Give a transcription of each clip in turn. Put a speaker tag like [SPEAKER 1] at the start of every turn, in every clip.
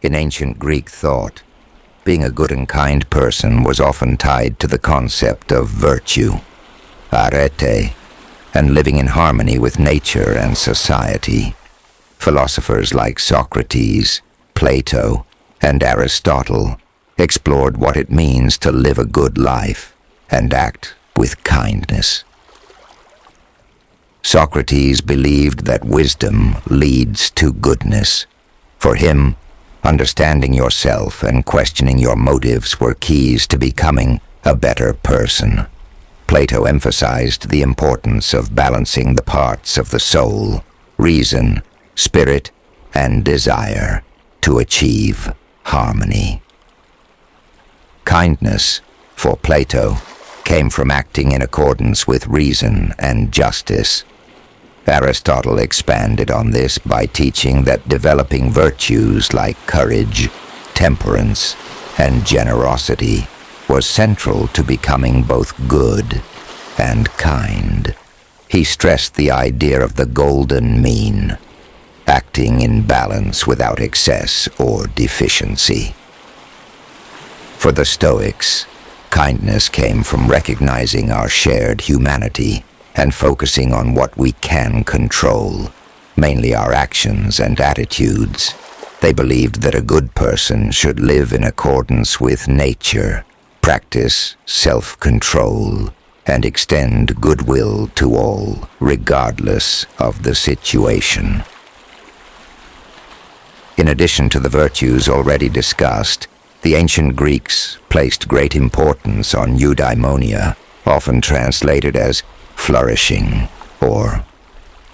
[SPEAKER 1] In ancient Greek thought, being a good and kind person was often tied to the concept of virtue, arete, and living in harmony with nature and society. Philosophers like Socrates, Plato, and Aristotle explored what it means to live a good life and act with kindness. Socrates believed that wisdom leads to goodness. For him, understanding yourself and questioning your motives were keys to becoming a better person. Plato emphasized the importance of balancing the parts of the soul, reason, spirit, and desire to achieve harmony. Kindness, for Plato, came from acting in accordance with reason and justice. Aristotle expanded on this by teaching that developing virtues like courage, temperance, and generosity was central to becoming both good and kind. He stressed the idea of the golden mean, acting in balance without excess or deficiency. For the Stoics, kindness came from recognizing our shared humanity and focusing on what we can control, mainly our actions and attitudes. They believed that a good person should live in accordance with nature, practice self-control, and extend goodwill to all, regardless of the situation. In addition to the virtues already discussed, the ancient Greeks placed great importance on eudaimonia, often translated as flourishing or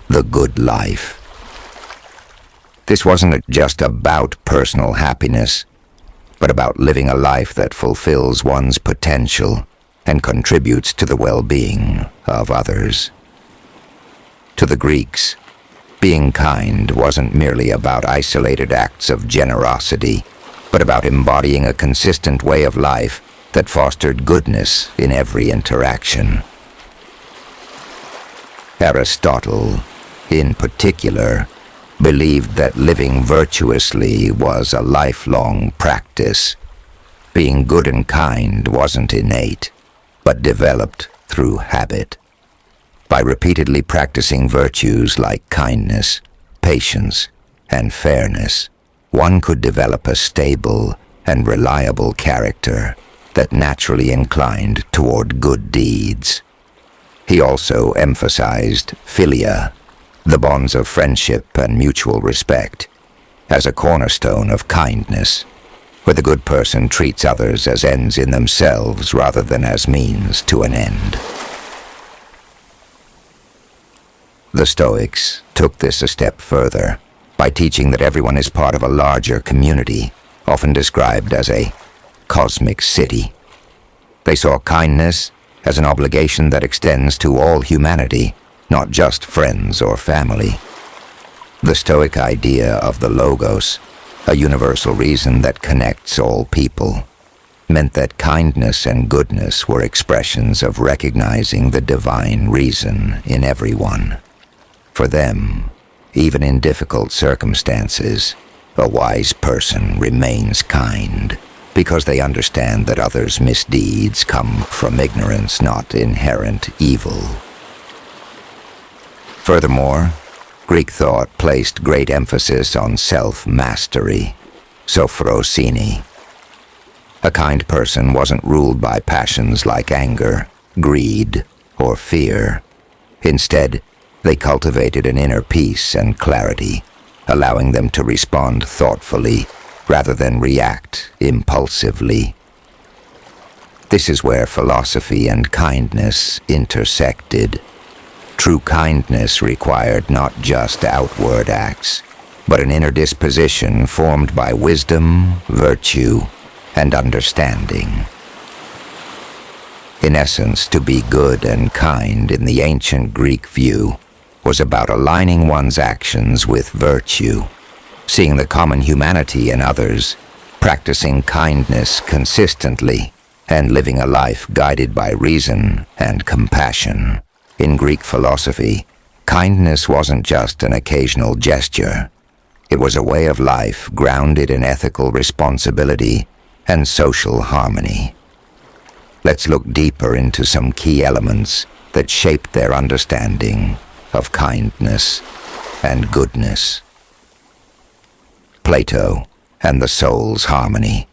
[SPEAKER 1] the good life. This wasn't just about personal happiness, but about living a life that fulfills one's potential and contributes to the well-being of others. To the Greeks, being kind wasn't merely about isolated acts of generosity, but about embodying a consistent way of life that fostered goodness in every interaction. Aristotle, in particular, believed that living virtuously was a lifelong practice. Being good and kind wasn't innate, but developed through habit. By repeatedly practicing virtues like kindness, patience, and fairness, one could develop a stable and reliable character that naturally inclined toward good deeds. He also emphasized philia, the bonds of friendship and mutual respect, as a cornerstone of kindness, where the good person treats others as ends in themselves rather than as means to an end. The Stoics took this a step further by teaching that everyone is part of a larger community, often described as a cosmic city. They saw kindness as an obligation that extends to all humanity, not just friends or family. The Stoic idea of the logos, a universal reason that connects all people, meant that kindness and goodness were expressions of recognizing the divine reason in everyone. For them, even in difficult circumstances, a wise person remains kind, because they understand that others' misdeeds come from ignorance, not inherent evil. Furthermore, Greek thought placed great emphasis on self-mastery, sophrosini. A kind person wasn't ruled by passions like anger, greed, or fear. Instead, they cultivated an inner peace and clarity, allowing them to respond thoughtfully rather than react impulsively. This is where philosophy and kindness intersected. True kindness required not just outward acts, but an inner disposition formed by wisdom, virtue, and understanding. In essence, to be good and kind in the ancient Greek view was about aligning one's actions with virtue, seeing the common humanity in others, practicing kindness consistently, and living a life guided by reason and compassion. In Greek philosophy, kindness wasn't just an occasional gesture. It was a way of life grounded in ethical responsibility and social harmony. Let's look deeper into some key elements that shaped their understanding of kindness and goodness. Plato and the soul's harmony.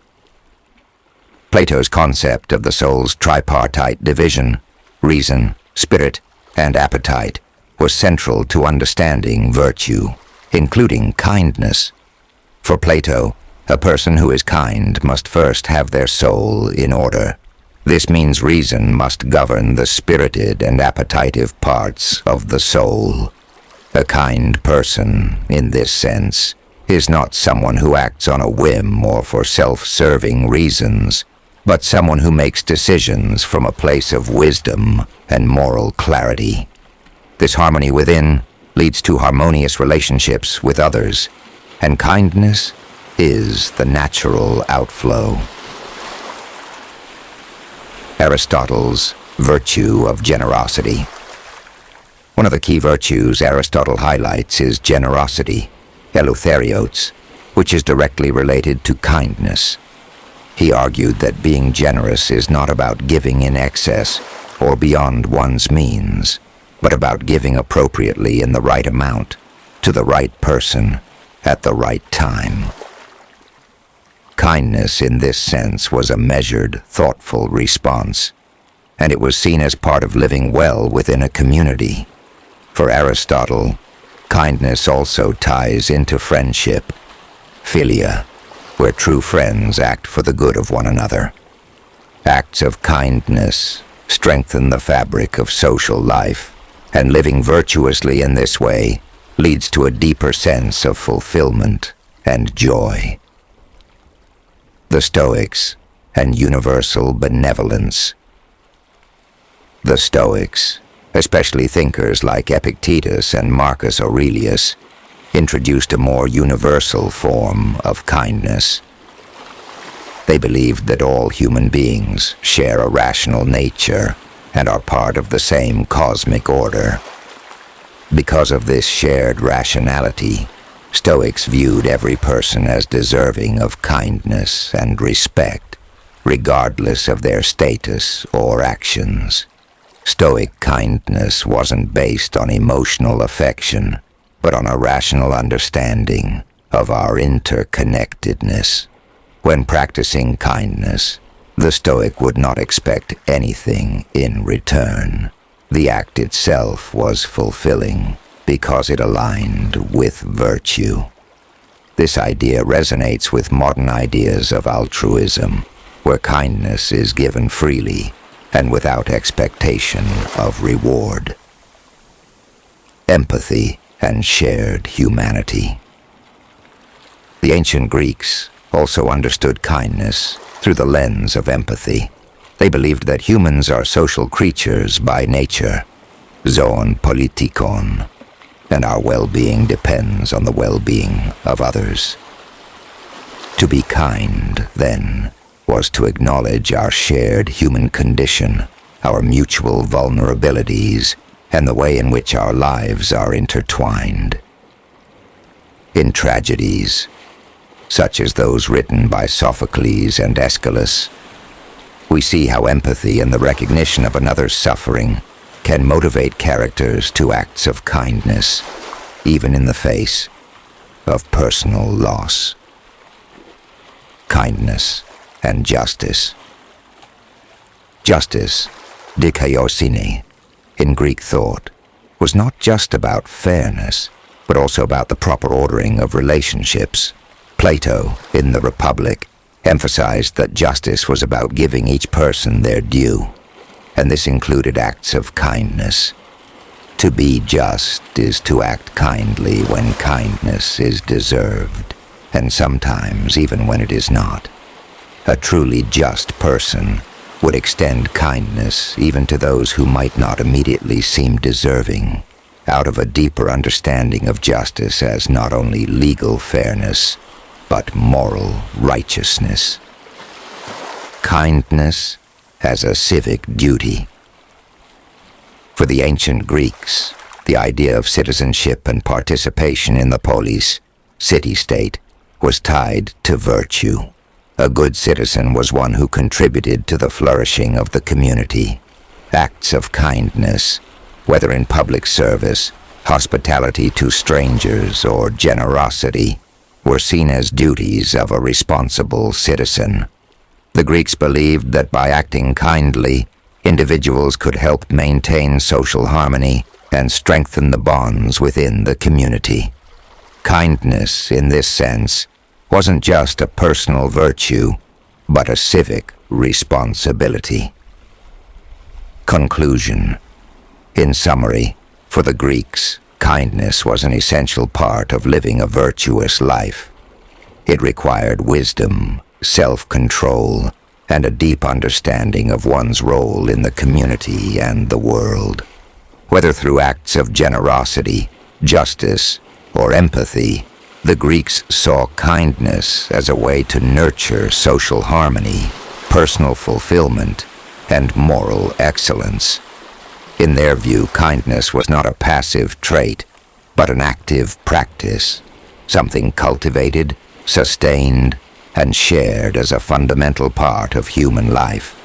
[SPEAKER 1] Plato's concept of the soul's tripartite division, reason, spirit, and appetite, was central to understanding virtue, including kindness. For Plato, a person who is kind must first have their soul in order. This means reason must govern the spirited and appetitive parts of the soul. A kind person, in this sense, is not someone who acts on a whim or for self-serving reasons, but someone who makes decisions from a place of wisdom and moral clarity. This harmony within leads to harmonious relationships with others, and kindness is the natural outflow. Aristotle's virtue of generosity. One of the key virtues Aristotle highlights is generosity, eleutherios, which is directly related to kindness. He argued that being generous is not about giving in excess or beyond one's means, but about giving appropriately in the right amount, to the right person, at the right time. Kindness in this sense was a measured, thoughtful response, and it was seen as part of living well within a community. For Aristotle, kindness also ties into friendship, philia, where true friends act for the good of one another. Acts of kindness strengthen the fabric of social life, and living virtuously in this way leads to a deeper sense of fulfillment and joy. The Stoics and universal benevolence. The Stoics, especially thinkers like Epictetus and Marcus Aurelius, introduced a more universal form of kindness. They believed that all human beings share a rational nature and are part of the same cosmic order. Because of this shared rationality, Stoics viewed every person as deserving of kindness and respect, regardless of their status or actions. Stoic kindness wasn't based on emotional affection, but on a rational understanding of our interconnectedness. When practicing kindness, the Stoic would not expect anything in return. The act itself was fulfilling because it aligned with virtue. This idea resonates with modern ideas of altruism, where kindness is given freely and without expectation of reward. Empathy and shared humanity. The ancient Greeks also understood kindness through the lens of empathy. They believed that humans are social creatures by nature, zoon politikon, and our well-being depends on the well-being of others. To be kind, then, was to acknowledge our shared human condition, our mutual vulnerabilities, and the way in which our lives are intertwined. In tragedies, such as those written by Sophocles and Aeschylus, we see how empathy and the recognition of another's suffering can motivate characters to acts of kindness, even in the face of personal loss. Kindness and justice. Justice, dikaiosine, in Greek thought, was not just about fairness, but also about the proper ordering of relationships. Plato, in the Republic, emphasized that justice was about giving each person their due, and this included acts of kindness. To be just is to act kindly when kindness is deserved, and sometimes even when it is not. A truly just person would extend kindness even to those who might not immediately seem deserving, out of a deeper understanding of justice as not only legal fairness, but moral righteousness. Kindness as a civic duty. For the ancient Greeks, the idea of citizenship and participation in the polis city-state, was tied to virtue. A good citizen was one who contributed to the flourishing of the community. Acts of kindness, whether in public service, hospitality to strangers, or generosity, were seen as duties of a responsible citizen. The Greeks believed that by acting kindly, individuals could help maintain social harmony and strengthen the bonds within the community. Kindness, in this sense, wasn't just a personal virtue, but a civic responsibility. Conclusion. In summary, for the Greeks, kindness was an essential part of living a virtuous life. It required wisdom, self-control, and a deep understanding of one's role in the community and the world. Whether through acts of generosity, justice, or empathy, the Greeks saw kindness as a way to nurture social harmony, personal fulfillment, and moral excellence. In their view, kindness was not a passive trait, but an active practice, something cultivated, sustained, and shared as a fundamental part of human life.